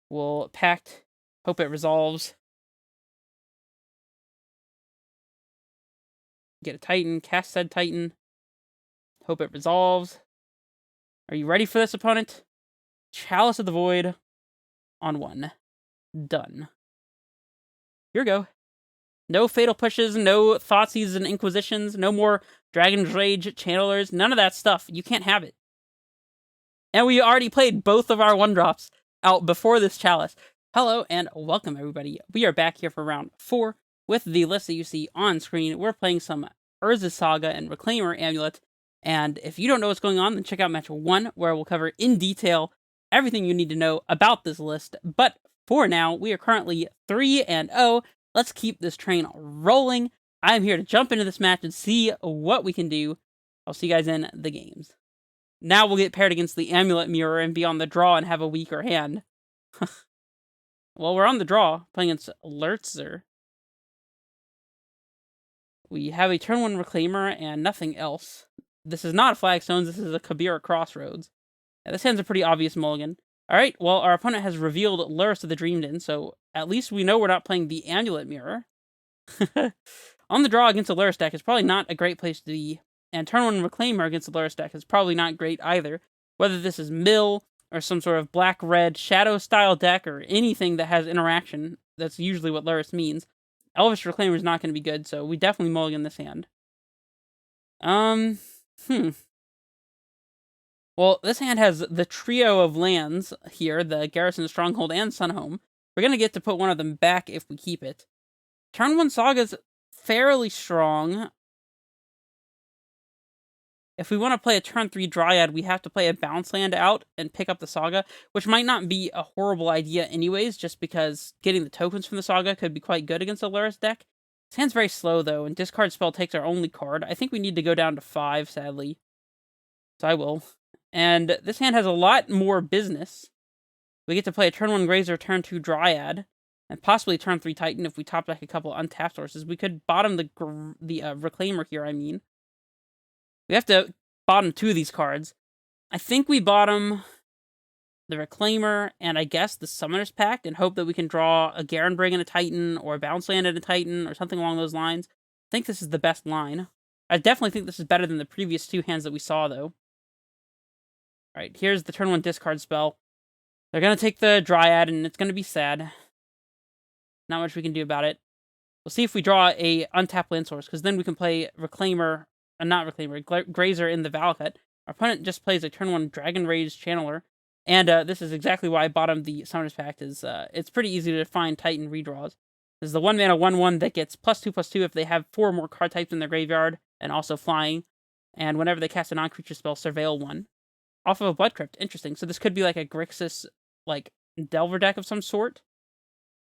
We'll Pact, hope it resolves. Get a Titan, cast said Titan. Hope it resolves. Are you ready for this, opponent? Chalice of the Void on 1. Done. Here we go. No fatal pushes, no Thoughtseize and Inquisitions, no more Dragon's Rage Channelers, none of that stuff. You can't have it. And we already played both of our 1-drops out before this Chalice. Hello and welcome, everybody. We are back here for round 4 with the list that you see on screen. We're playing some Urza Saga and Reclaimer Amulet. And if you don't know what's going on, then check out match 1, where we'll cover in detail everything you need to know about this list. But for now, we are currently 3-0. Let's keep this train rolling. I'm here to jump into this match and see what we can do. I'll see you guys in the games. Now we'll get paired against the Amulet Mirror and be on the draw and have a weaker hand. Well, we're on the draw, playing against Urza. We have a turn 1 Reclaimer and nothing else. This is not a Flagstones, this is a Kabira Crossroads. Yeah, this hand's a pretty obvious mulligan. Alright, well, our opponent has revealed Lurrus of the Dreamed In, so at least we know we're not playing the Amulet Mirror. On the draw against a Lurrus deck is probably not a great place to be, and turn 1 Reclaimer against a Lurrus deck is probably not great either. Whether this is Mill, or some sort of black-red shadow-style deck, or anything that has interaction, that's usually what Lurrus means. Elvish Reclaimer is not going to be good, so we definitely mulligan this hand. Well, this hand has the trio of lands here, the Garrison, Stronghold, and Sunhome. We're going to get to put one of them back if we keep it. Turn 1 Saga's fairly strong. If we want to play a turn 3 Dryad, we have to play a bounce land out and pick up the Saga, which might not be a horrible idea anyways, just because getting the tokens from the Saga could be quite good against a Lurrus deck. This hand's very slow, though, and discard spell takes our only card. I think we need to go down to 5, sadly. So I will. And this hand has a lot more business. We get to play a turn 1 Grazer, turn 2 Dryad, and possibly turn 3 Titan if we top deck a couple untapped sources. We could bottom the Reclaimer here, I mean. We have to bottom 2 of these cards. I think we bottom the Reclaimer and I guess the Summoner's Pact and hope that we can draw a Garenbrig and a Titan or a Bounce Land and a Titan or something along those lines. I think this is the best line. I definitely think this is better than the previous 2 hands that we saw, though. Alright, here's the turn 1 discard spell. They're going to take the Dryad, and it's going to be sad. Not much we can do about it. We'll see if we draw a untapped land source, because then we can play Reclaimer, not Reclaimer, Grazer in the Valakut. Our opponent just plays a turn 1 Dragon Rage Channeler, and this is exactly why I bottomed the Summoner's Pact. It's pretty easy to find Titan redraws. This is the 1-mana 1/1 that gets +2/+2 if they have 4 more card types in their graveyard, and also flying. And whenever they cast a non-creature spell, surveil 1. Off of a Blood Crypt. Interesting. So this could be like a Grixis, like, Delver deck of some sort.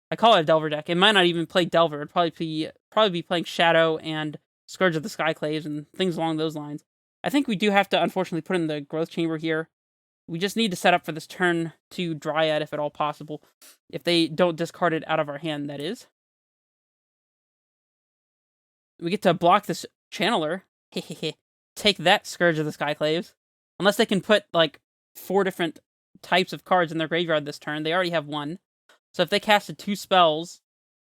I call it a Delver deck. It might not even play Delver. It'd probably be playing Shadow and Scourge of the Skyclaves and things along those lines. I think we do have to, unfortunately, put in the Growth Chamber here. We just need to set up for this turn 2 Dryad, if at all possible. If they don't discard it out of our hand, that is. We get to block this Channeler. Take that, Scourge of the Skyclaves. Unless they can put, like, 4 different types of cards in their graveyard this turn. They already have 1. So if they casted 2 spells,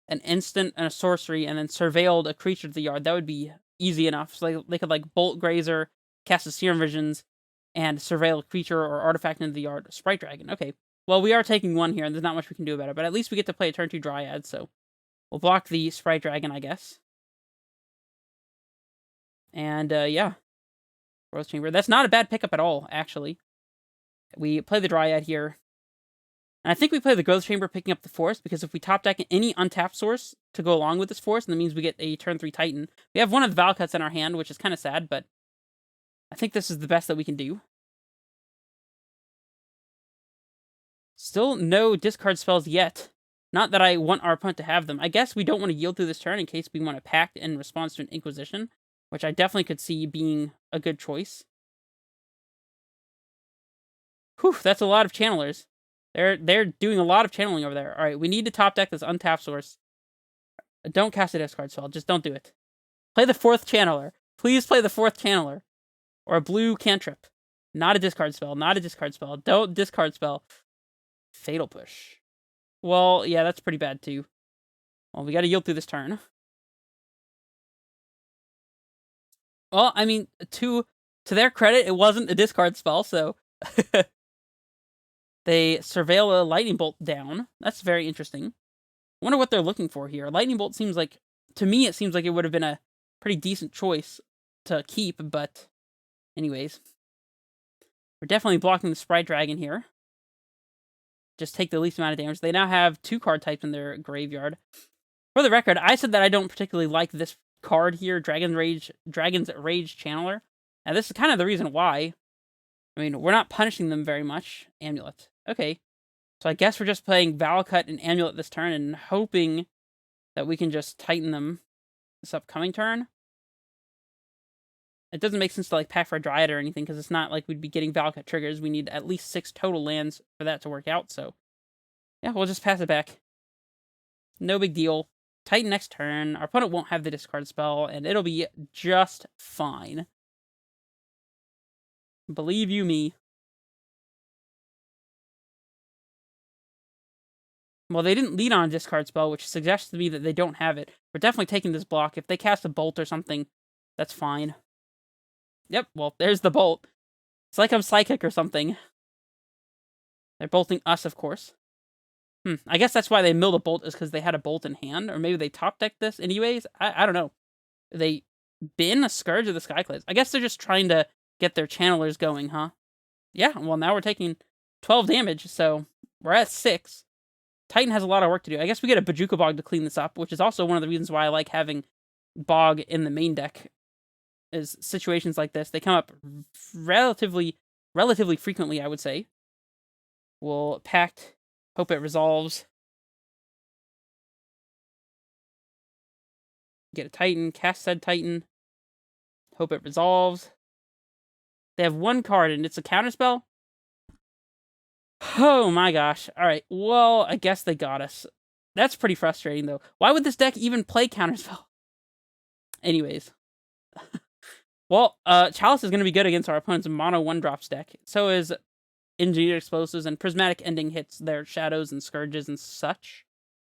an instant and a sorcery, and then surveilled a creature to the yard, that would be easy enough. So they could, like, Bolt Grazer, cast a Serum Visions, and surveil a creature or artifact into the yard. Sprite Dragon. Okay. Well, we are taking 1 here, and there's not much we can do about it. But at least we get to play a turn 2 Dryad, so we'll block the Sprite Dragon, I guess. And, yeah. Growth Chamber. That's not a bad pickup at all, actually. We play the Dryad here. And I think we play the Growth Chamber picking up the Forest, because if we top deck any untapped source to go along with this Forest, then that means we get a turn 3 Titan. We have one of the Valakuts in our hand, which is kind of sad, but I think this is the best that we can do. Still no discard spells yet. Not that I want our opponent to have them. I guess we don't want to yield through this turn in case we want to pact in response to an Inquisition, which I definitely could see being a good choice. Whew, that's a lot of channelers. They're doing a lot of channeling over there. Alright, we need to top deck this untapped source. Don't cast a discard spell. Just don't do it. Play the 4th Channeler. Please play the 4th Channeler. Or a blue cantrip. Not a discard spell. Not a discard spell. Don't discard spell. Fatal Push. Well, yeah, that's pretty bad too. Well, we gotta yield through this turn. Well, I mean, to their credit, it wasn't a discard spell, so they surveil a lightning bolt down. That's very interesting. I wonder what they're looking for here. Lightning bolt seems like, to me, it seems like it would have been a pretty decent choice to keep, but anyways. We're definitely blocking the Sprite Dragon here. Just take the least amount of damage. They now have 2 card types in their graveyard. For the record, I said that I don't particularly like this card here, Dragon's Rage Channeler. And this is kind of the reason why. I mean, we're not punishing them very much. Amulet. Okay. So I guess we're just playing Valakut and Amulet this turn and hoping that we can just Titan them this upcoming turn. It doesn't make sense to like pack for a Dryad or anything because it's not like we'd be getting Valakut triggers. We need at least 6 total lands for that to work out. So yeah, we'll just pass it back. No big deal. Titan next turn. Our opponent won't have the discard spell, and it'll be just fine. Believe you me. Well, they didn't lead on a discard spell, which suggests to me that they don't have it. We're definitely taking this block. If they cast a bolt or something, that's fine. Yep, well, there's the bolt. It's like I'm psychic or something. They're bolting us, of course. I guess that's why they milled a bolt, is because they had a bolt in hand. Or maybe they top decked this anyways. I don't know. They bin a Scourge of the Skyclads. I guess they're just trying to get their channelers going, huh? Yeah, well, now we're taking 12 damage, so we're at 6. Titan has a lot of work to do. I guess we get a Bajuka Bog to clean this up, which is also one of the reasons why I like having Bog in the main deck. Is situations like this. They come up relatively frequently, I would say. We'll Pact, hope it resolves. Get a Titan, cast said Titan. Hope it resolves. They have 1 card, and it's a counterspell? Oh my gosh. Alright, well, I guess they got us. That's pretty frustrating, though. Why would this deck even play counterspell? Anyways. Well, Chalice is going to be good against our opponent's mono 1-drops deck. So is Engineered Explosives, and Prismatic Ending hits their Shadows and Scourges and such.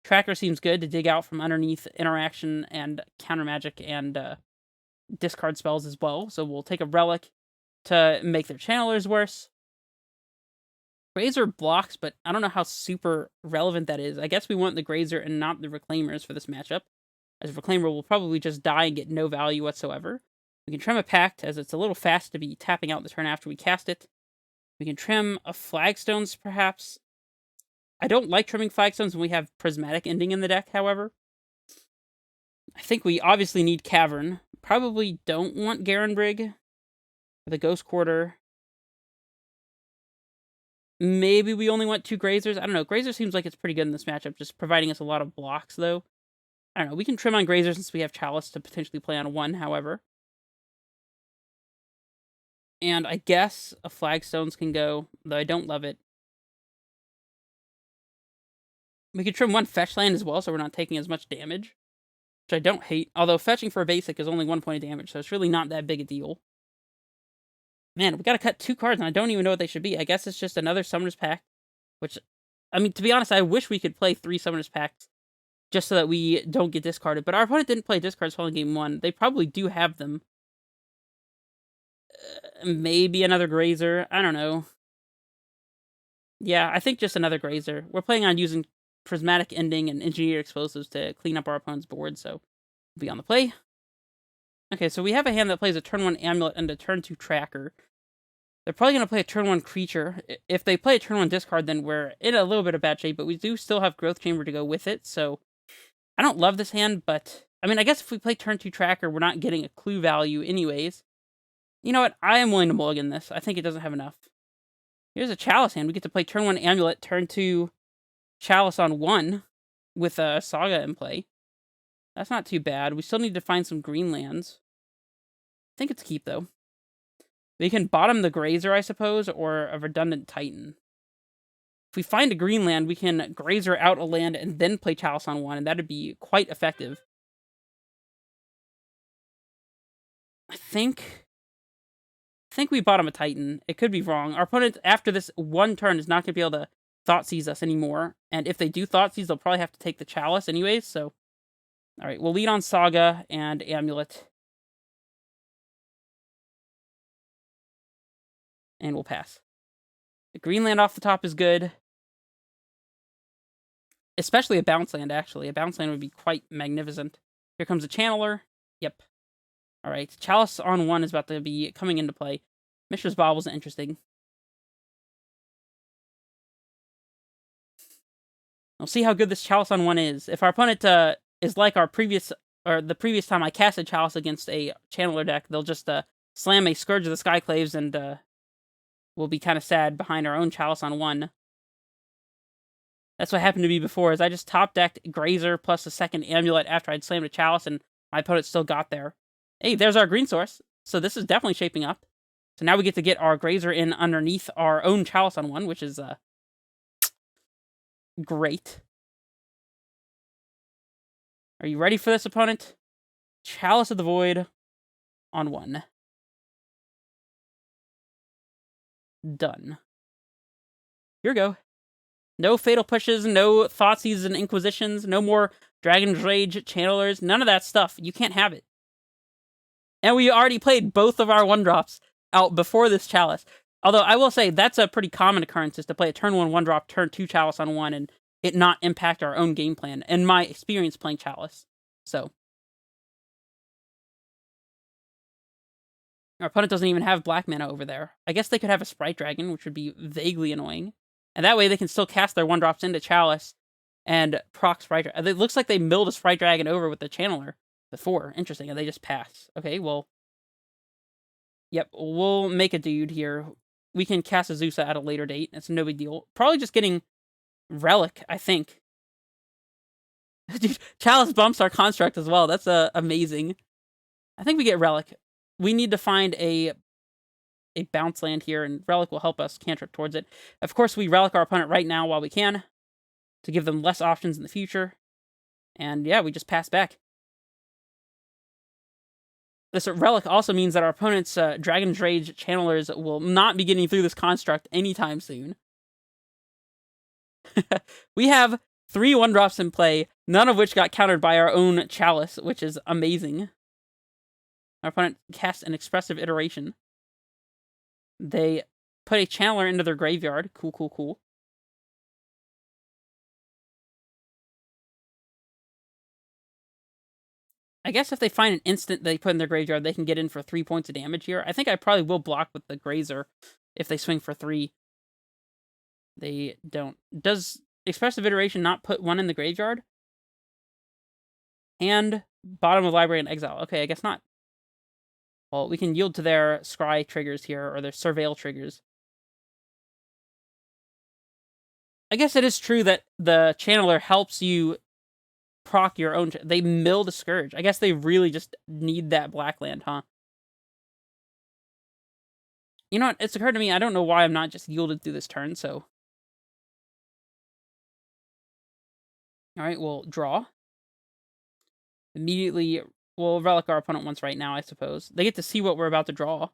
Tracker seems good to dig out from underneath interaction and counter magic and discard spells as well. So we'll take a Relic to make their channelers worse. Grazer blocks, but I don't know how super relevant that is. I guess we want the Grazer and not the Reclaimers for this matchup, as Reclaimer will probably just die and get no value whatsoever. We can trim a Pact, as it's a little fast to be tapping out the turn after we cast it. We can trim a Flagstones, perhaps. I don't like trimming Flagstones when we have Prismatic Ending in the deck, however. I think we obviously need Cavern. Probably don't want Garenbrig. Or the Ghost Quarter. Maybe we only want 2 Grazers. I don't know. Grazer seems like it's pretty good in this matchup, just providing us a lot of blocks, though. I don't know. We can trim on Grazer since we have Chalice to potentially play on 1, however. And I guess a Flagstones can go, though I don't love it. We could trim 1 fetch land as well, so we're not taking as much damage. Which I don't hate. Although fetching for a basic is only 1 point of damage, so it's really not that big a deal. Man, we gotta cut 2 cards, and I don't even know what they should be. I guess it's just another Summoner's Pact. Which, I mean, to be honest, I wish we could play 3 Summoner's Pacts just so that we don't get discarded. But our opponent didn't play discard spell in game 1. They probably do have them. Maybe another Grazer. I don't know. Yeah, I think just another Grazer. We're planning on using Prismatic Ending and Engineered Explosives to clean up our opponent's board, so we'll be on the play. Okay, so we have a hand that plays a turn 1 Amulet and a turn 2 Tracker. They're probably going to play a turn 1 creature. If they play a turn 1 discard, then we're in a little bit of bad shape, but we do still have Growth Chamber to go with it, so I don't love this hand, but I mean, I guess if we play turn 2 Tracker, we're not getting a clue value anyways. You know what? I am willing to mulligan this. I think it doesn't have enough. Here's a Chalice hand. We get to play turn 1 Amulet, turn 2 Chalice on 1 with a Saga in play. That's not too bad. We still need to find some green lands. I think it's keep, though. We can bottom the Grazer, I suppose, or a redundant Titan. If we find a green land, we can Grazer out a land and then play Chalice on 1, and that'd be quite effective. I think we bottom a Titan. It could be wrong. Our opponent, after this 1 turn, is not going to be able to Thoughtseize us anymore. And if they do Thoughtseize, they'll probably have to take the Chalice anyways, so... Alright, we'll lead on Saga and Amulet. And we'll pass. The green land off the top is good. Especially a bounce land, actually. A bounce land would be quite magnificent. Here comes a Channeler. Yep. Alright, Chalice on 1 is about to be coming into play. Mishra's Bobble's interesting. We'll see how good this Chalice on 1 is. If our opponent is like our previous, or the previous time I casted Chalice against a Channeler deck, they'll just slam a Scourge of the Skyclaves and we'll be kind of sad behind our own Chalice on 1. That's what happened to me before, is I just top-decked Grazer plus a second Amulet after I'd slammed a Chalice, and my opponent still got there. Hey, there's our green source. So this is definitely shaping up. So now we get to get our Grazer in underneath our own Chalice on 1, which is great. Are you ready for this, opponent? Chalice of the Void on 1. Done. Here we go. No Fatal Pushes, no Thoughtseizes and Inquisitions, no more Dragon's Rage Channelers, none of that stuff. You can't have it. And we already played both of our 1-drops out before this Chalice. Although, I will say, that's a pretty common occurrence, is to play a turn 1 1-drop, turn 2 Chalice on 1, and it not impact our own game plan, and my experience playing Chalice. So. Our opponent doesn't even have black mana over there. I guess they could have a Sprite Dragon, which would be vaguely annoying. And that way they can still cast their 1-drops into Chalice and proc Sprite Dragon. It looks like they milled a Sprite Dragon over with the Channeler before. Interesting, and they just pass. Okay, well... Yep, we'll make a dude here. We can cast a Zusa at a later date. It's no big deal. Probably just getting Relic, I think. Dude, Chalice bumps our construct as well. That's amazing. I think we get Relic. We need to find a bounce land here, and Relic will help us cantrip towards it. Of course, we Relic our opponent right now while we can, to give them less options in the future. And yeah, we just pass back. This Relic also means that our opponent's Dragon's Rage Channelers will not be getting through this construct anytime soon. We have 3 1-drops in play, none of which got countered by our own Chalice, which is amazing. Our opponent casts an Expressive Iteration. They put a Channeler into their graveyard. Cool, cool, cool. I guess if they find an instant they put in their graveyard, they can get in for 3 points of damage here. I think I probably will block with the Grazer if they swing for 3. They don't. Does Expressive Iteration not put 1 in the graveyard? And bottom of library and exile. Okay, I guess not. Well, we can yield to their Scry triggers here, or their Surveil triggers. I guess it is true that the Channeler helps you proc your own... They milled a Scourge. I guess they really just need that black land, huh? You know what? It's occurred to me, I don't know why I'm not just yielded through this turn, so... Alright, we'll draw. Immediately, we'll Relic our opponent once right now, I suppose. They get to see what we're about to draw.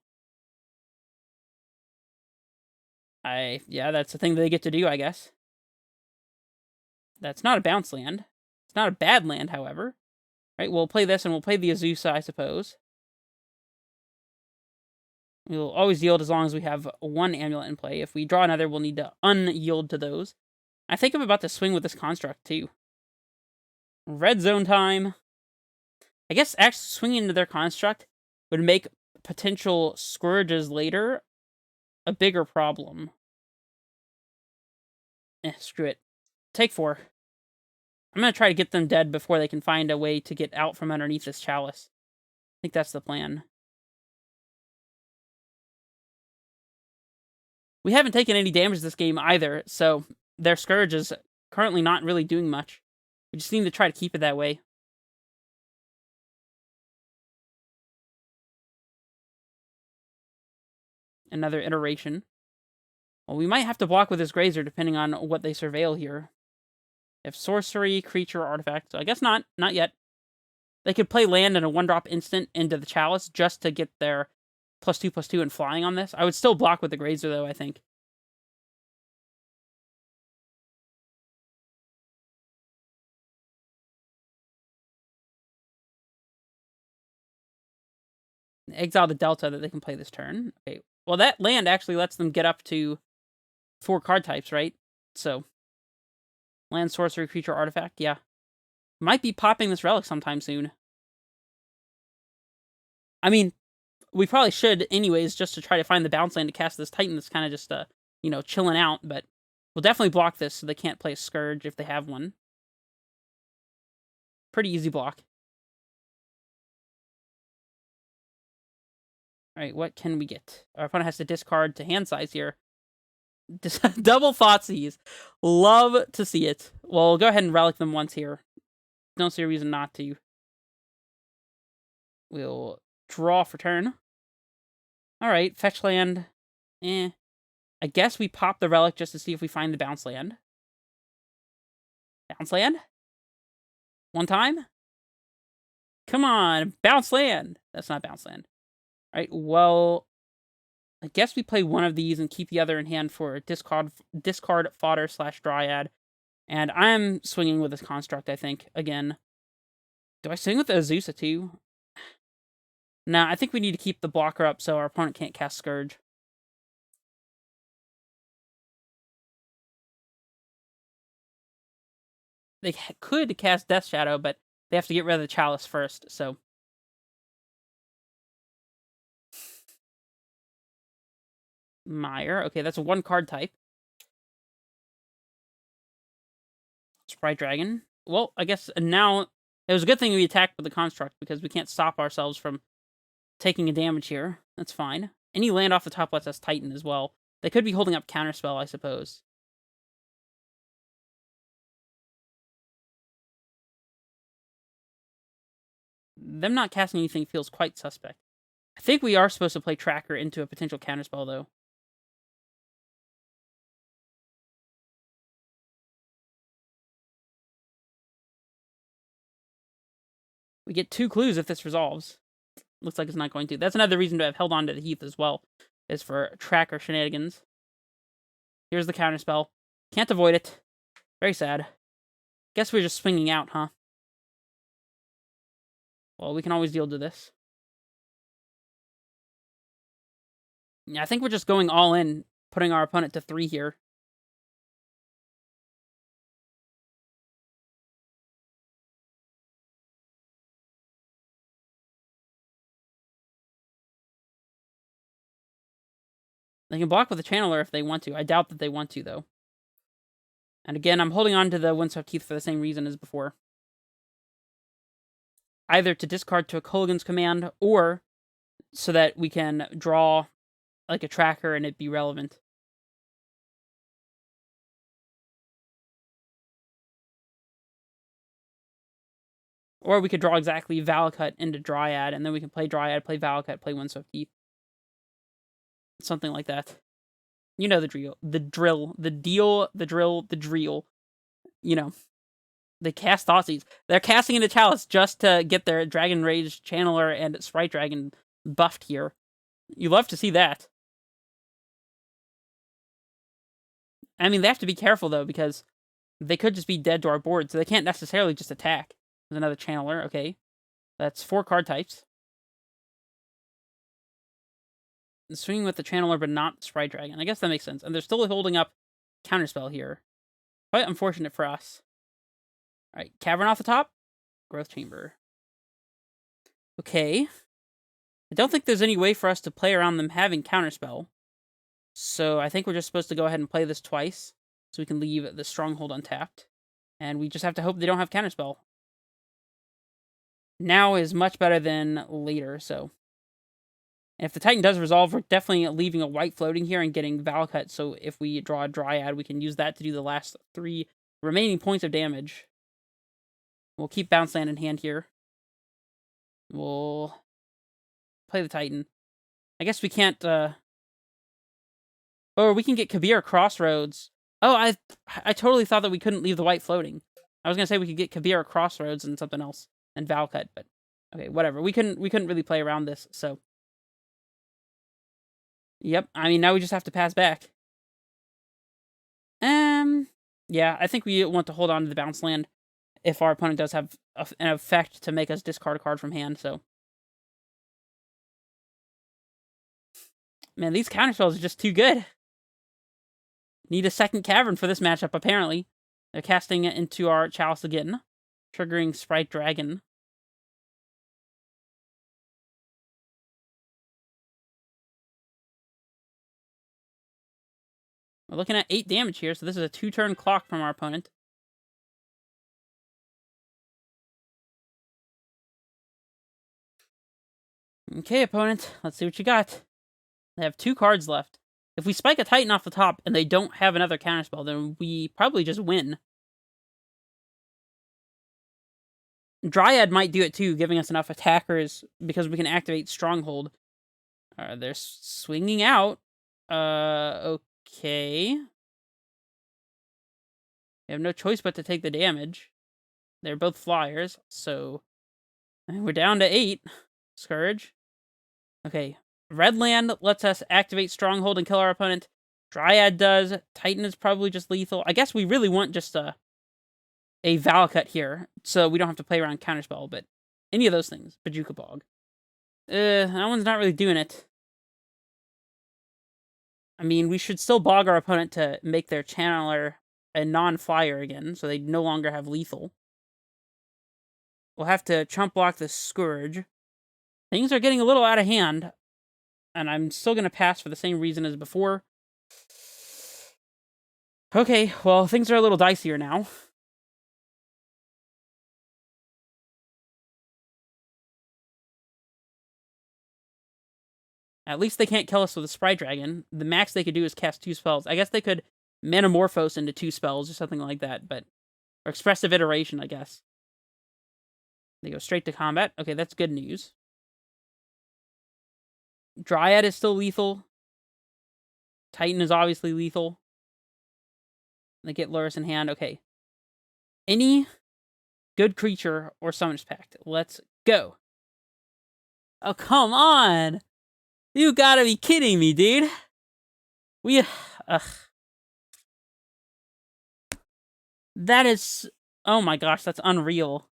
Yeah, that's the thing they get to do, I guess. That's not a bounce land. It's not a bad land, however. Right, we'll play this, and we'll play the Azusa, I suppose. We'll always yield as long as we have 1 Amulet in play. If we draw another, we'll need to unyield to those. I think I'm about to swing with this construct, too. Red zone time. I guess actually swinging into their construct would make potential Scourges later a bigger problem. Screw it. Take 4. I'm going to try to get them dead before they can find a way to get out from underneath this Chalice. I think that's the plan. We haven't taken any damage this game either, so their Scourge is currently not really doing much. We just need to try to keep it that way. Another iteration. Well, we might have to block with this Grazer depending on what they surveil here. If sorcery, creature, artifact, so I guess not. Not yet. They could play land and a 1-drop instant into the Chalice just to get their +2/+2 and flying on this. I would still block with the Grazer, though, I think. Exile the Delta that they can play this turn. Okay. Well, that land actually lets them get up to 4 card types, right? So, land, sorcery, creature, artifact, yeah. Might be popping this relic sometime soon. I mean, we probably should anyways, just to try to find the bounce land to cast this Titan that's kind of just, chilling out, but we'll definitely block this so they can't play a Scourge if they have one. Pretty easy block. Alright, what can we get? Our opponent has to discard to hand size here. Double Thoughtseize. Love to see it. Well, we'll go ahead and relic them once here. Don't see a reason not to. We'll draw for turn. Alright, fetch land. I guess we pop the relic just to see if we find the bounce land. Bounce land? One time? Come on, bounce land! That's not bounce land. Alright, well, I guess we play one of these and keep the other in hand for discard fodder / dryad. And I'm swinging with this construct, I think, again. Do I swing with the Azusa too? Nah, I think we need to keep the blocker up so our opponent can't cast Scourge. They could cast Death Shadow, but they have to get rid of the Chalice first, so... Mire. Okay, that's a 1-card type. Sprite Dragon. Well, I guess now... It was a good thing we attacked with the construct, because we can't stop ourselves from taking a damage here. That's fine. Any land off the top lets us Titan as well. They could be holding up Counterspell, I suppose. Them not casting anything feels quite suspect. I think we are supposed to play Tracker into a potential Counterspell, though. We get 2 clues if this resolves. Looks like it's not going to. That's another reason to have held on to the Heath as well, is for Tracker shenanigans. Here's the Counterspell. Can't avoid it. Very sad. Guess we're just swinging out, huh? Well, we can always deal to this. Yeah, I think we're just going all in, putting our opponent to 3 here. They can block with the Channeler if they want to. I doubt that they want to, though. And again, I'm holding on to the Windswept Heath for the same reason as before. Either to discard to a Kolaghan's Command, or so that we can draw like a Tracker and it be relevant. Or we could draw exactly Valakut into Dryad, and then we can play Dryad, play Valakut, play Windswept Heath. Something like that. You know the drill. The drill. The deal, the drill, the drill. You know. They cast Thoughtseize. They're casting into Chalice just to get their Dragon Rage Channeler and Sprite Dragon buffed here. You love to see that. I mean, they have to be careful, though, because they could just be dead to our board, so they can't necessarily just attack. There's another Channeler, okay. That's 4 card types. Swinging with the Channeler, but not Sprite Dragon. I guess that makes sense. And they're still holding up Counterspell here. Quite unfortunate for us. Alright, Cavern off the top. Growth Chamber. Okay. I don't think there's any way for us to play around them having Counterspell. So I think we're just supposed to go ahead and play this twice. So we can leave the Stronghold untapped. And we just have to hope they don't have Counterspell. Now is much better than later, so... If the Titan does resolve, we're definitely leaving a white floating here and getting Valakut, so if we draw a Dryad, we can use that to do the last 3 remaining points of damage. We'll keep Bounce Land in hand here. We'll play the Titan. I guess we can't, Or we can get Kabir Crossroads. Oh, I totally thought that we couldn't leave the white floating. I was gonna say we could get Kabir Crossroads and something else, and Valakut, but... Okay, whatever. We couldn't really play around this, so... Yep, I mean, now we just have to pass back. Yeah, I think we want to hold on to the bounce land if our opponent does have an effect to make us discard a card from hand, so... Man, these counterspells are just too good. Need a second cavern for this matchup, apparently. They're casting it into our Chalice again, triggering Sprite Dragon. We're looking at 8 damage here, so this is a 2-turn clock from our opponent. Okay, opponent, let's see what you got. They have 2 cards left. If we spike a Titan off the top and they don't have another counterspell, then we probably just win. Dryad might do it too, giving us enough attackers because we can activate Stronghold. They're swinging out. Okay. We have no choice but to take the damage. They're both flyers, so we're down to 8. Scourge. Okay. Red land lets us activate Stronghold and kill our opponent. Dryad does. Titan is probably just lethal. I guess we really want just a Valakut here, so we don't have to play around Counterspell, but any of those things. Bajuka Bog. That one's not really doing it. I mean, we should still bog our opponent to make their Channeler a non-flyer again, so they no longer have lethal. We'll have to chump block the Scourge. Things are getting a little out of hand, and I'm still going to pass for the same reason as before. Okay, well, things are a little dicier now. At least they can't kill us with a Sprite Dragon. The max they could do is cast 2 spells. I guess they could Manamorphose into 2 spells or something like that, but... Or Expressive Iteration, I guess. They go straight to combat. Okay, that's good news. Dryad is still lethal. Titan is obviously lethal. They get Lurrus in hand. Okay. Any good creature or Summoner's Pact. Let's go. Oh, come on! You gotta be kidding me, dude. That is... Oh my gosh, that's unreal.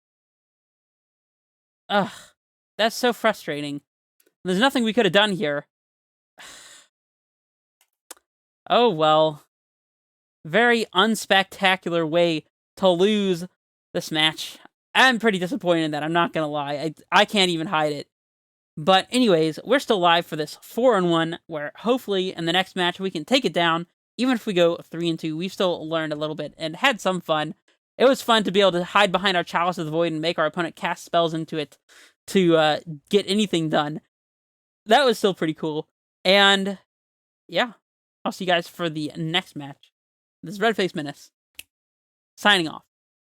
Ugh. That's so frustrating. There's nothing we could have done here. Oh well. Very unspectacular way to lose this match. I'm pretty disappointed in that, I'm not gonna lie. I can't even hide it. But anyways, we're still live for this 4-1, where hopefully in the next match we can take it down. Even if we go 3-2, we've still learned a little bit and had some fun. It was fun to be able to hide behind our Chalice of the Void and make our opponent cast spells into it to get anything done. That was still pretty cool. And yeah, I'll see you guys for the next match. This is Redface Menace, signing off.